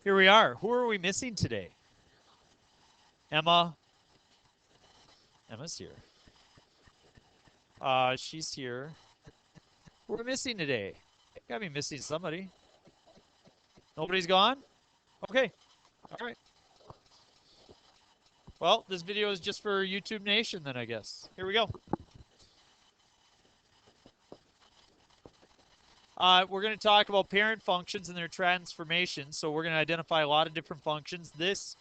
Here we are. Who are we missing today? Emma. Emma's here. She's here. Who are we missing today? Gotta be missing somebody. Nobody's gone? Okay. All right. Well, this video is just for YouTube Nation then, I guess. Here we go. We're going to talk about parent functions and their transformations. So we're going to identify a lot of different functions. This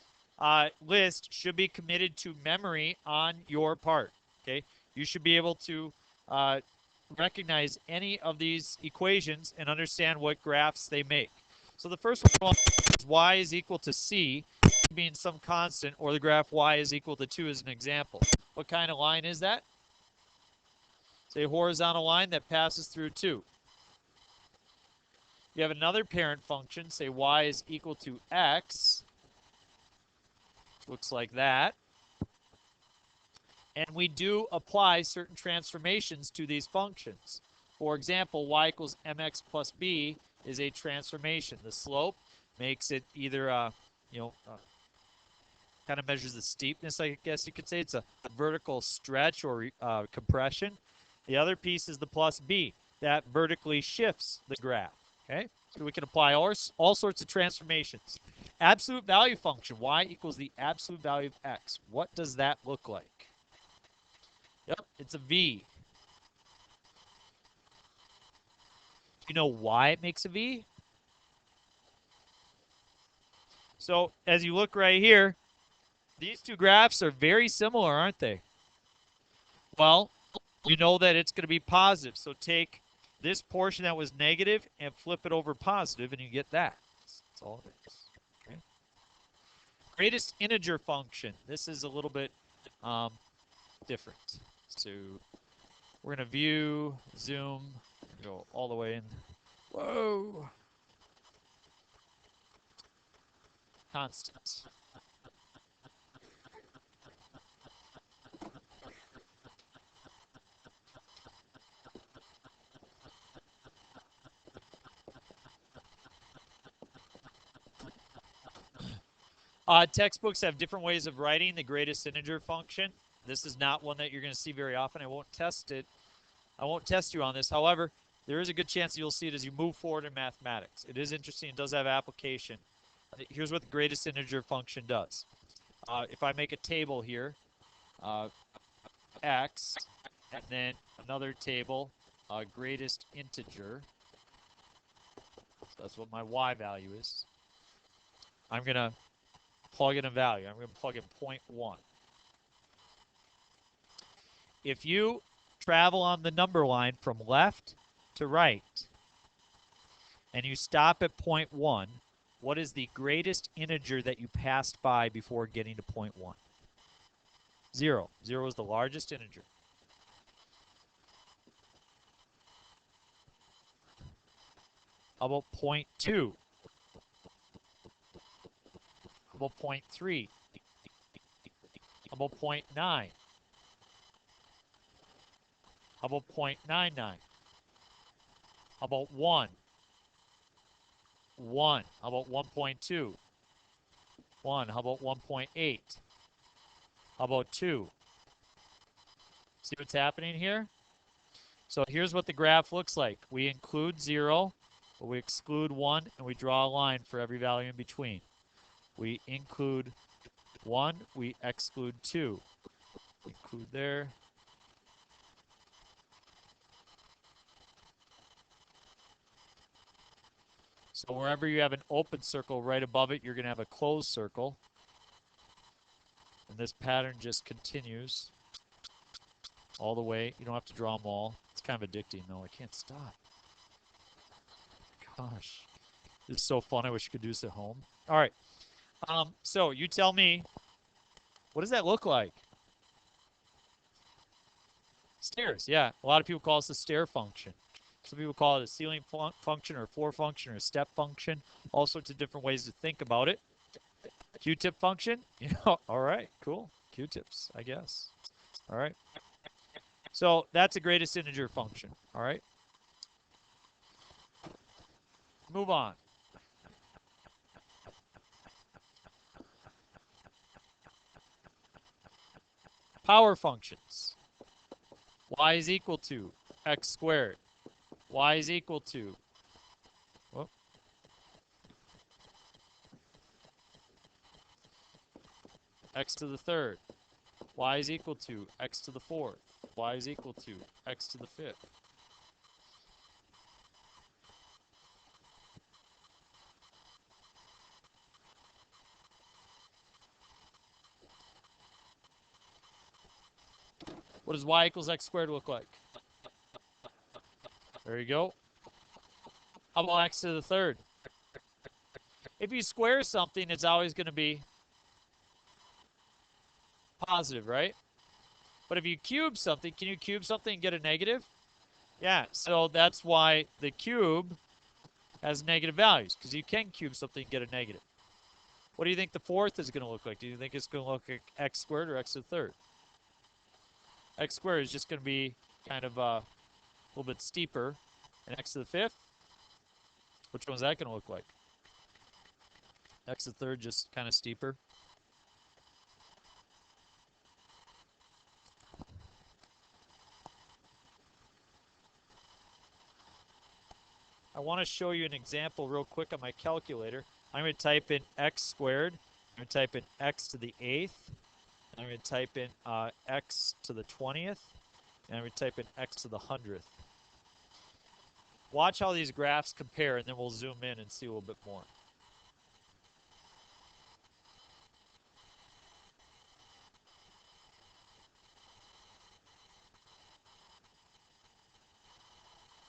list should be committed to memory on your part. Okay, you should be able to recognize any of these equations and understand what graphs they make. So the first one is y is equal to c being some constant, or the graph y is equal to 2 as an example. What kind of line is that? It's a horizontal line that passes through 2. You have another parent function, say y is equal to x. Looks like that. And we do apply certain transformations to these functions. For example, y equals mx plus b is a transformation. The slope makes it either, kind of measures the steepness, I guess you could say. It's a vertical stretch or compression. The other piece is the plus b. That vertically shifts the graph. Okay, so we can apply all sorts of transformations. Absolute value function, y equals the absolute value of x. What does that look like? Yep, it's a v. Do you know why it makes a v? So as you look right here, these two graphs are very similar, aren't they? Well, you know that it's going to be positive. So take this portion that was negative and flip it over positive, and you get that. That's all it is. Okay. Greatest integer function. This is a little bit different. So we're going to view, zoom, go all the way in. Whoa. Constant. Textbooks have different ways of writing the greatest integer function. This is not one that you're going to see very often. I won't test it. I won't test you on this. However, there is a good chance you'll see it as you move forward in mathematics. It is interesting. It does have application. Here's what the greatest integer function does. If I make a table here, x, and then another table, greatest integer. So that's what my y value is. I'm going to plug in a value. I'm going to plug in 0.1. If you travel on the number line from left to right, and you stop at 0.1, what is the greatest integer that you passed by before getting to 0.1? 0. 0 is the largest integer. How about 0.2? How about 0.3? How about 0.9? How about 0.99? How about 1? 1. How about 1.2? 1. How about 1.8? How about 2? See what's happening here? So here's what the graph looks like. We include 0, but we exclude 1, and we draw a line for every value in between. We include 1, we exclude 2. Include there. So wherever you have an open circle right above it, you're going to have a closed circle. And this pattern just continues all the way. You don't have to draw them all. It's kind of addicting, though. I can't stop. Gosh. This is so fun. I wish you could do this at home. All right. So you tell me, what does that look like? Stairs, yeah. A lot of people call this a stair function. Some people call it a ceiling function or a floor function or a step function. All sorts of different ways to think about it. Q-tip function? All right, cool. Q-tips, I guess. All right. So that's the greatest integer function. All right. Move on. power functions. Y is equal to x squared. Y is equal to, whoop, x to the third. Y is equal to x to the fourth. Y is equal to x to the fifth. What does y equals x squared look like? There you go. How about x to the third? If you square something, it's always going to be positive, right? But if you cube something, can you cube something and get a negative? Yeah, so that's why the cube has negative values, because you can cube something and get a negative. What do you think the fourth is going to look like? Do you think it's going to look like x squared or x to the third? X squared is just going to be kind of a little bit steeper. And x to the fifth, which one's that going to look like? X to the third, just kind of steeper. I want to show you an example real quick on my calculator. I'm going to type in x squared. I'm going to type in x to the 8th. I'm going to type in x to the 20th. And I'm going to type in x to the 100th. Watch how these graphs compare, and then we'll zoom in and see a little bit more.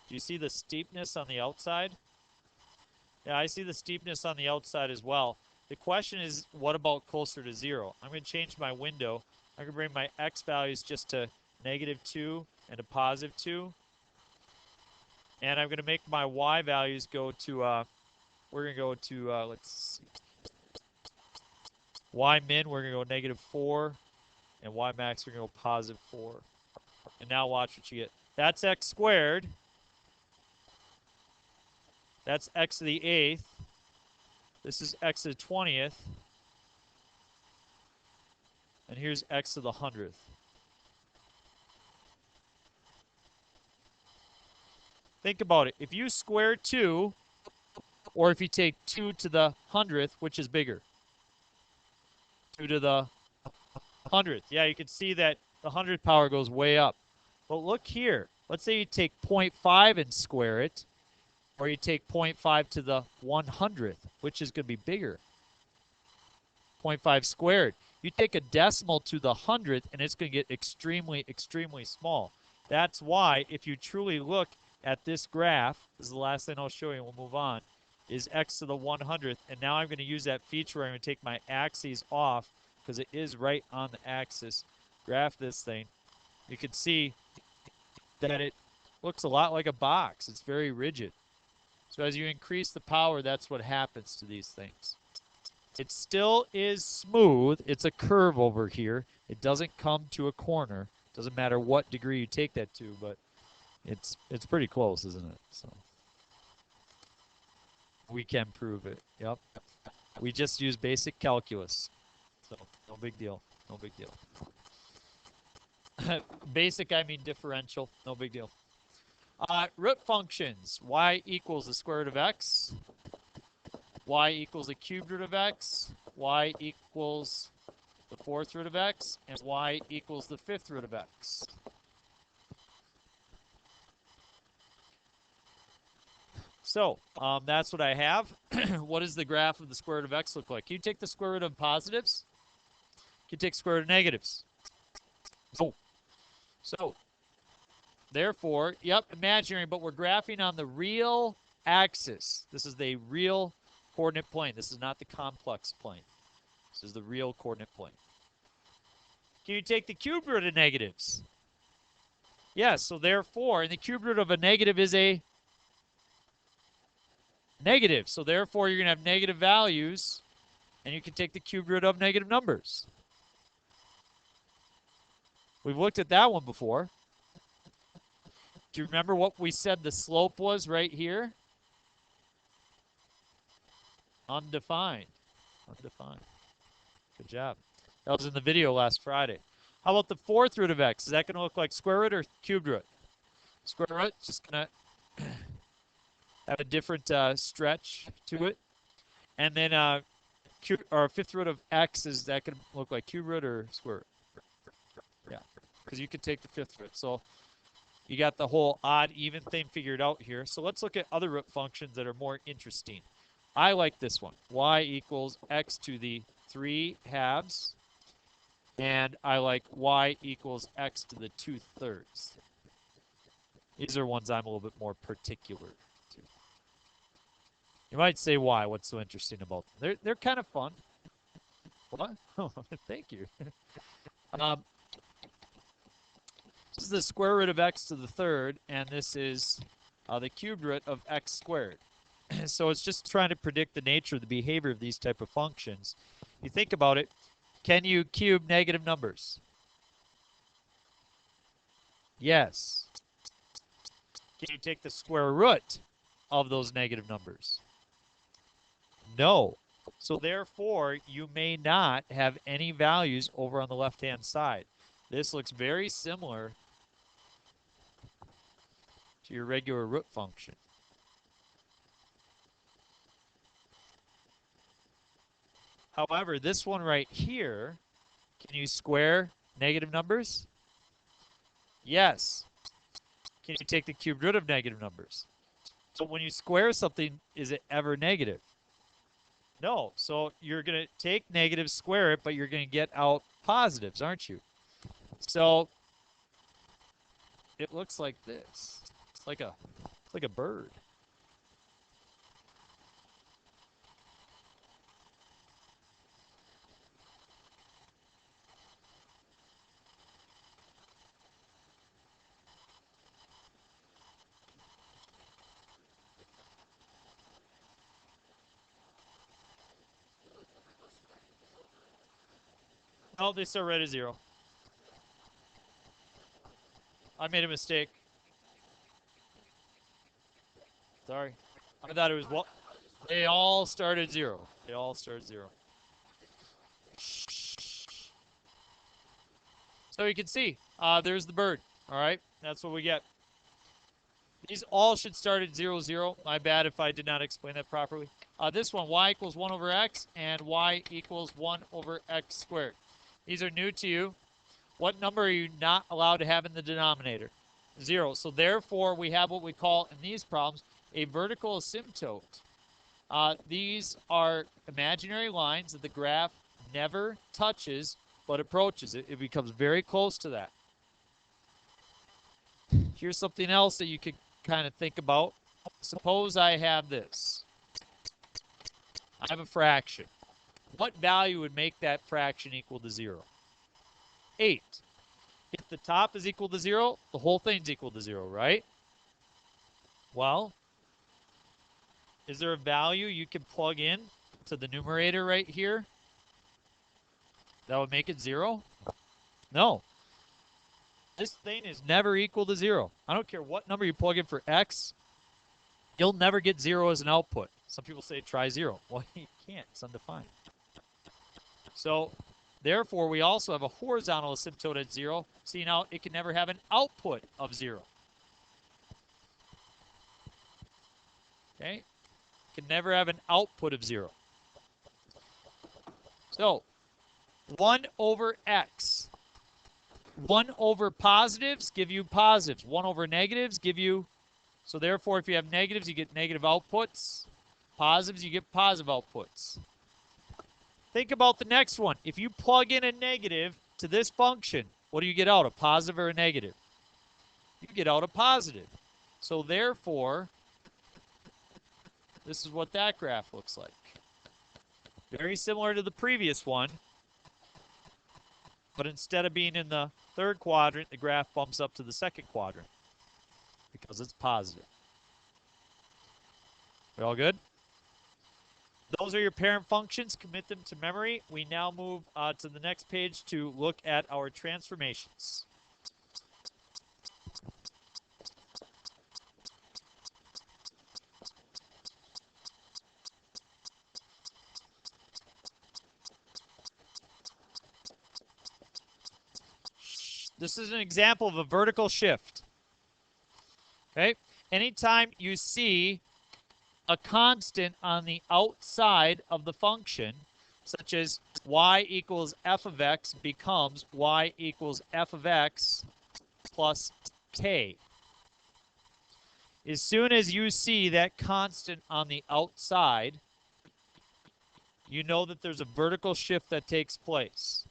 Do you see the steepness on the outside? Yeah, I see the steepness on the outside as well. The question is, what about closer to 0? I'm going to change my window. I'm going to bring my x values just to -2 and to +2. And I'm going to make my y values go to, we're going to go to, let's see. Y min, we're going to go -4. And y max, we're going to go +4. And now watch what you get. That's x squared. That's x to the 8th. This is x to the 20th. And here's x to the 100th. Think about it. If you square 2, or if you take 2 to the 100th, which is bigger? 2 to the 100th. Yeah, you can see that the 100th power goes way up. But look here. Let's say you take 0.5 and square it, or you take 0.5 to the 100th, which is going to be bigger. 0.5 squared. You take a decimal to the 100th, and it's going to get extremely, extremely small. That's why, if you truly look at this graph, this is the last thing I'll show you, and we'll move on, is x to the 100th. And now I'm going to use that feature where I'm going to take my axes off, because it is right on the axis. Graph this thing. You can see that it looks a lot like a box. It's very rigid. So as you increase the power, that's what happens to these things. It still is smooth. It's a curve over here. It doesn't come to a corner. Doesn't matter what degree you take that to, but it's pretty close, isn't it? So we can prove it. Yep. We just use basic calculus. So no big deal. No big deal. Basic, I mean differential. No big deal. Root functions. Y equals the square root of x. Y equals the cubed root of x. Y equals the fourth root of x. And y equals the fifth root of x. So that's what I have. What does the graph of the square root of x look like? Can you take the square root of positives? Can you take square root of negatives? Oh. So therefore, yep, imaginary, but we're graphing on the real axis. This is the real coordinate plane. This is not the complex plane. This is the real coordinate plane. Can you take the cube root of negatives? Yes, so therefore, and the cube root of a negative is a negative. So therefore, you're going to have negative values, and you can take the cube root of negative numbers. We've looked at that one before. Do you remember what we said the slope was right here? Undefined. Undefined. Good job. That was in the video last Friday. How about the fourth root of x? Is that going to look like square root or cubed root? Square root, just going to have a different stretch to it. And then fifth root of x, is that going to look like cube root or square root? Yeah, because you could take the fifth root. So you got the whole odd even thing figured out here. So let's look at other root functions that are more interesting. I like this one. Y equals x to the 3/2. And I like y equals x to the 2/3. These are ones I'm a little bit more particular to. You might say why? What's so interesting about them? They're kind of fun. What? Oh, thank you. This is the square root of x to the 3rd, and this is the cubed root of x squared. So it's just trying to predict the nature of the behavior of these type of functions. You think about it, can you cube negative numbers? Yes. Can you take the square root of those negative numbers? No. So therefore, you may not have any values over on the left-hand side. This looks very similar to your regular root function. However, this one right here, can you square negative numbers? Yes. Can you take the cubed root of negative numbers? So when you square something, is it ever negative? No. So you're going to take negatives, square it, but you're going to get out positives, aren't you? So it looks like this. It's like a bird. Oh, they start right at 0. I made a mistake. Sorry. I thought it was what? They all start at 0. They all start at 0. So you can see, there's the bird. All right, that's what we get. These all should start at 0, 0. My bad if I did not explain that properly. This one, y equals 1 over x, and y equals 1 over x squared. These are new to you. What number are you not allowed to have in the denominator? 0. So therefore, we have what we call, in these problems, a vertical asymptote. These are imaginary lines that the graph never touches but approaches. It becomes very close to that. Here's something else that you could kind of think about. Suppose I have this. I have a fraction. What value would make that fraction equal to 0? 8. If the top is equal to 0, the whole thing's equal to 0, right? Well, is there a value you can plug in to the numerator right here that would make it 0? No. This thing is never equal to 0. I don't care what number you plug in for x, you'll never get 0 as an output. Some people say try 0. Well, you can't. It's undefined. So, therefore, we also have a horizontal asymptote at 0. See, now it can never have an output of 0. Okay? It can never have an output of 0. So, 1 over x. 1 over positives give you positives. 1 over negatives give you... So therefore, if you have negatives, you get negative outputs. Positives, you get positive outputs. Think about the next one. If you plug in a negative to this function, what do you get out? A positive or a negative? You get out a positive. So therefore, this is what that graph looks like. Very similar to the previous one. But instead of being in the third quadrant, the graph bumps up to the second quadrant because it's positive. We all good? Those are your parent functions. Commit them to memory. We now move to the next page to look at our transformations. This is an example of a vertical shift. Okay? Anytime you see a constant on the outside of the function, such as y equals f of x becomes y equals f of x plus k. As soon as you see that constant on the outside, you know that there's a vertical shift that takes place.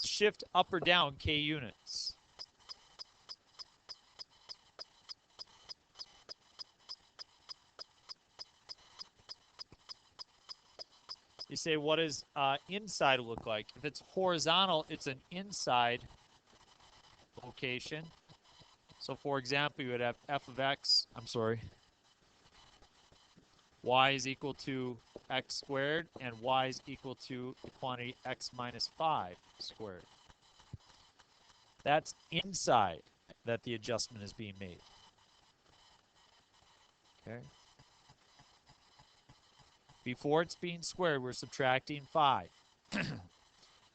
Shift up or down k units. You say, what does inside look like? If it's horizontal, it's an inside location. So for example, you would have f of x, y is equal to x squared, and y is equal to the quantity x minus 5 squared. That's inside that the adjustment is being made. Okay. Before it's being squared, we're subtracting 5.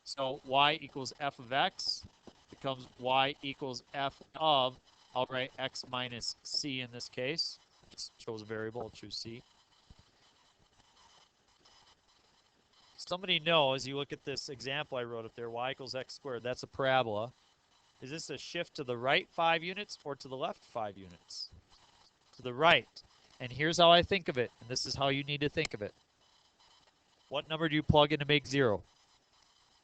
So y equals f of x becomes y equals f of, I'll write x minus c in this case. Just chose a variable, I'll choose c. Somebody know, as you look at this example I wrote up there, y equals x squared, that's a parabola. Is this a shift to the right 5 units or to the left 5 units? To the right. And here's how I think of it, and this is how you need to think of it. What number do you plug in to make 0?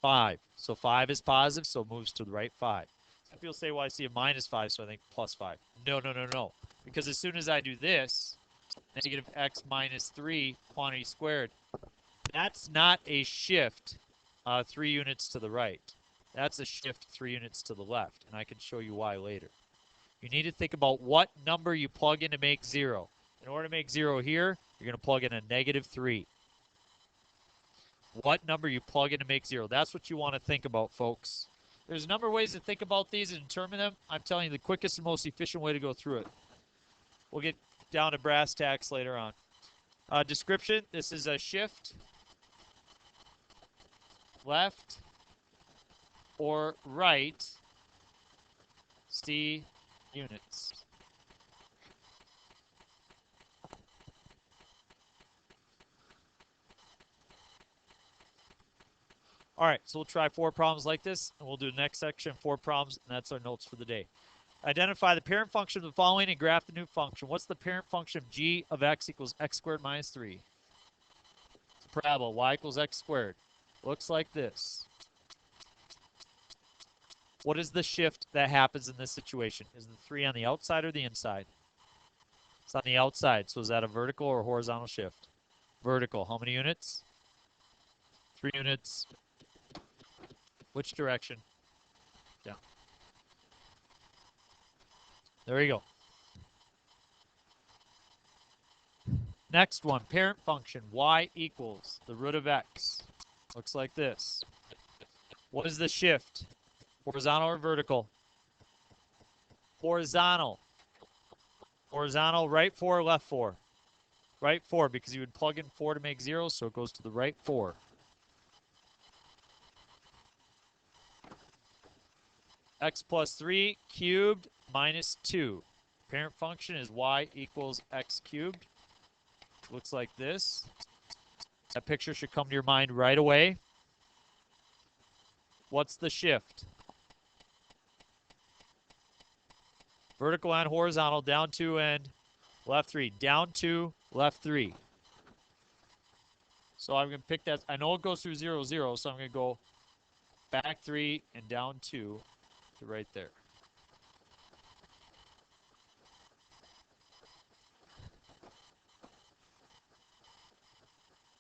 5. So 5 is positive, so it moves to the right 5. Some people say, well, I see a minus 5, so I think plus 5. No, no, no, no. Because as soon as I do this, negative x minus 3 quantity squared, that's not a shift 3 units to the right. That's a shift 3 units to the left, and I can show you why later. You need to think about what number you plug in to make 0. In order to make 0 here, you're going to plug in a negative 3. What number you plug in to make 0. That's what you want to think about, folks. There's a number of ways to think about these and determine them. I'm telling you the quickest and most efficient way to go through it. We'll get down to brass tacks later on. Description, this is a shift, left or right, C units. All right, so we'll try 4 problems like this, and we'll do the next section, 4 problems, and that's our notes for the day. Identify the parent function of the following and graph the new function. What's the parent function of g of x equals x squared minus 3? It's a parabola, y equals x squared. Looks like this. What is the shift that happens in this situation? Is the 3 on the outside or the inside? It's on the outside, so is that a vertical or horizontal shift? Vertical. How many units? 3 units. Which direction? Down. There you go. Next one, parent function, y equals the root of x. Looks like this. What is the shift? Horizontal or vertical? Horizontal. Horizontal, right 4 or left 4? Right 4, because you would plug in 4 to make 0, so it goes to the right 4. X plus 3 cubed minus 2. Parent function is y equals x cubed. Looks like this. That picture should come to your mind right away. What's the shift? Vertical and horizontal, down 2 and left 3. Down 2, left 3. So I'm going to pick that. I know it goes through 0, 0, so I'm going to go back 3 and down 2 to right there.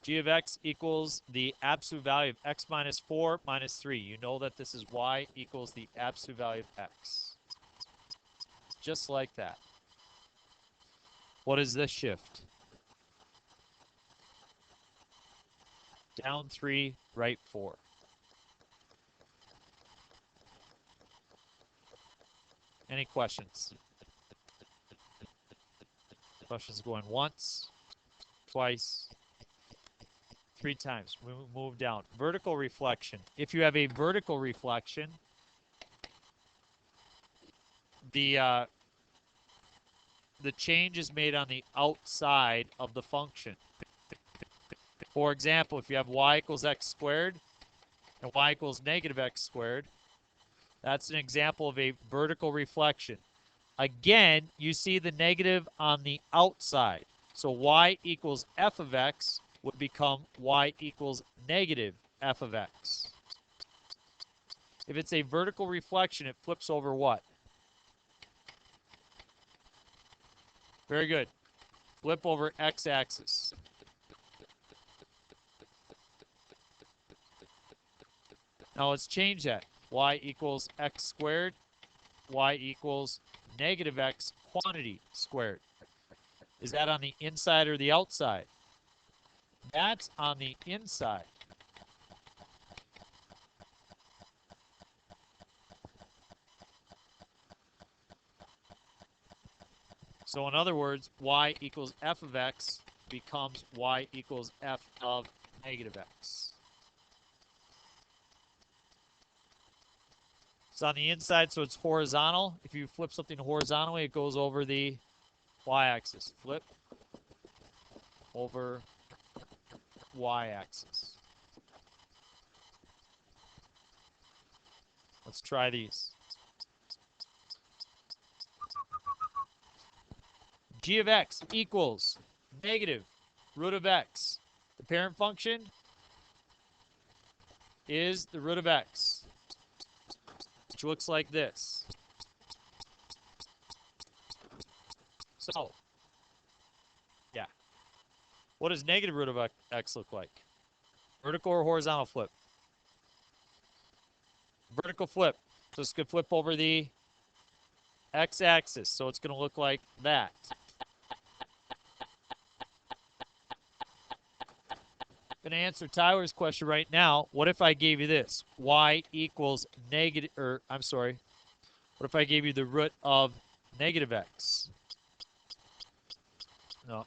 G of x equals the absolute value of x minus 4 minus 3. You know that this is y equals the absolute value of x. Just like that. What is this shift? Down 3, right 4. Any questions? Question's going once, twice, 3 times. We move down. Vertical reflection. If you have a vertical reflection, the change is made on the outside of the function. For example, if you have y equals x squared and y equals negative x squared, that's an example of a vertical reflection. Again, you see the negative on the outside. So y equals f of x would become y equals negative f of x. If it's a vertical reflection, it flips over what? Very good. Flip over x-axis. Now let's change that. Y equals x squared. Y equals negative x quantity squared. Is that on the inside or the outside? That's on the inside. So in other words, y equals f of x becomes y equals f of negative x. It's on the inside, so it's horizontal. If you flip something horizontally, it goes over the y-axis. Flip over y-axis. Let's try these. G of x equals negative root of x. The parent function is the root of x, which looks like this. So, yeah. What does negative root of x look like? Vertical or horizontal flip? Vertical flip. So it's going to flip over the x-axis. So it's going to look like that. I'm going to answer Tyler's question right now. What if I gave you this? Y equals negative, or I'm sorry. What if I gave you the root of negative x? No.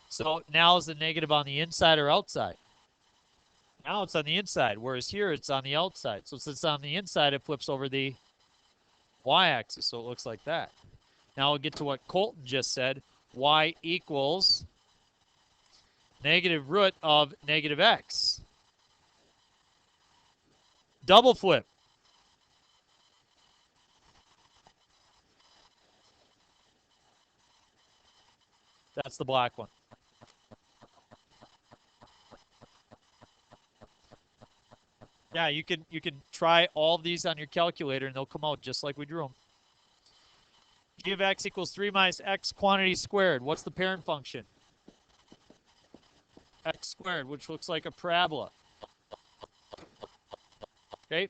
So now is the negative on the inside or outside? Now it's on the inside, whereas here it's on the outside. So since it's on the inside, it flips over the y-axis, so it looks like that. Now we'll get to what Colton just said. Y equals negative root of negative x. Double flip. That's the black one. Yeah, you can try all of these on your calculator and they'll come out just like we drew them. G of x equals 3 minus x quantity squared. What's the parent function? X squared, which looks like a parabola. Okay.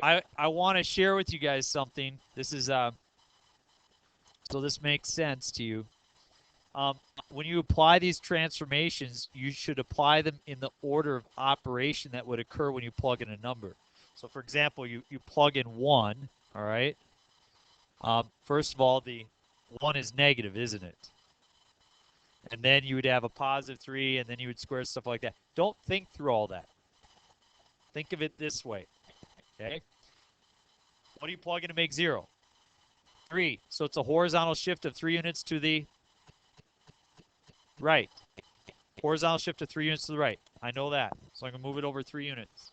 I want to share with you guys something. This is so this makes sense to you. When you apply these transformations, you should apply them in the order of operation that would occur when you plug in a number. So for example, you plug in 1, all right? First of all, the 1 is negative, isn't it? And then you would have a positive 3, and then you would square stuff like that. Don't think through all that. Think of it this way, okay? What do you plug in to make 0? 3. So it's a horizontal shift of 3 units to the right. Horizontal shift of 3 units to the right. I know that. So I'm going to move it over 3 units.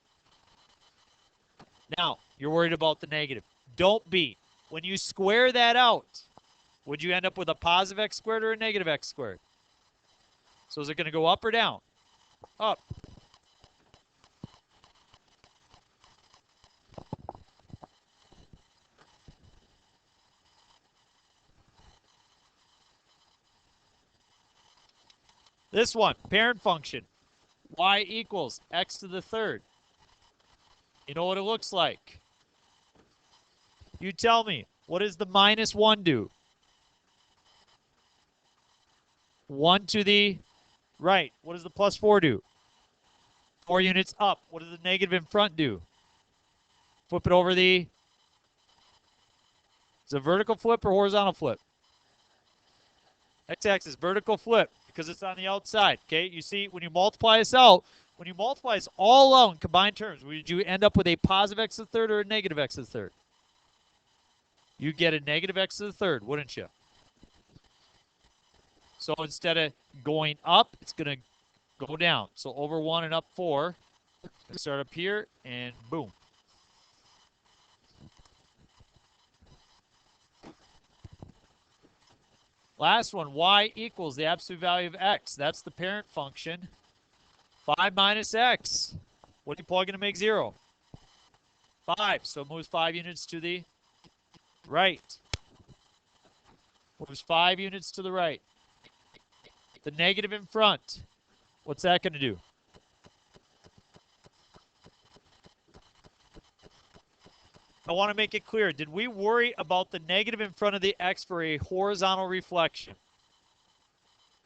Now, you're worried about the negative. Don't be. When you square that out, would you end up with a positive x squared or a negative x squared? So is it going to go up or down? Up. This one, parent function, y equals x to the third. You know what it looks like? You tell me, what does the minus 1 do? 1 to the right. What does the plus 4 do? 4 units up. What does the negative in front do? Flip it over the Is it vertical flip or horizontal flip? X-axis, vertical flip, because it's on the outside, okay? You see, when you multiply this out, when you multiply this all out in combined terms, would you end up with a positive x to the third or a negative x to the third? You get a negative x to the third, wouldn't you? So instead of going up, it's going to go down. So over 1 and up 4. Start up here, and boom. Last one, y equals the absolute value of x. That's the parent function. 5 minus x. What are you plugging to make 0? 5. So it moves 5 units to the right. Moves 5 units to the right. The negative in front, what's that going to do? I want to make it clear. Did we worry about the negative in front of the x for a horizontal reflection?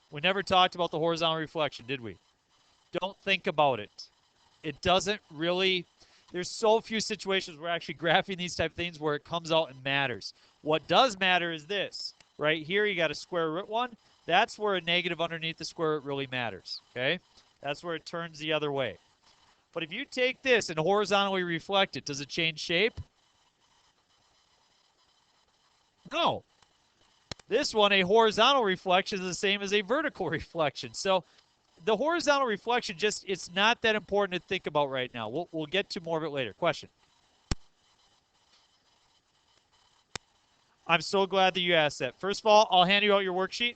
We never talked about the horizontal reflection, did we? Don't think about it. It doesn't really, there's so few situations where actually graphing these type of things where it comes out and matters. What does matter is this. Right here, you got a square root 1. That's where a negative underneath the square root really matters, okay? That's where it turns the other way. But if you take this and horizontally reflect it, does it change shape? No. This one, a horizontal reflection, is the same as a vertical reflection. So the horizontal reflection, it's not that important to think about right now. We'll get to more of it later. Question? I'm so glad that you asked that. First of all, I'll hand you out your worksheet.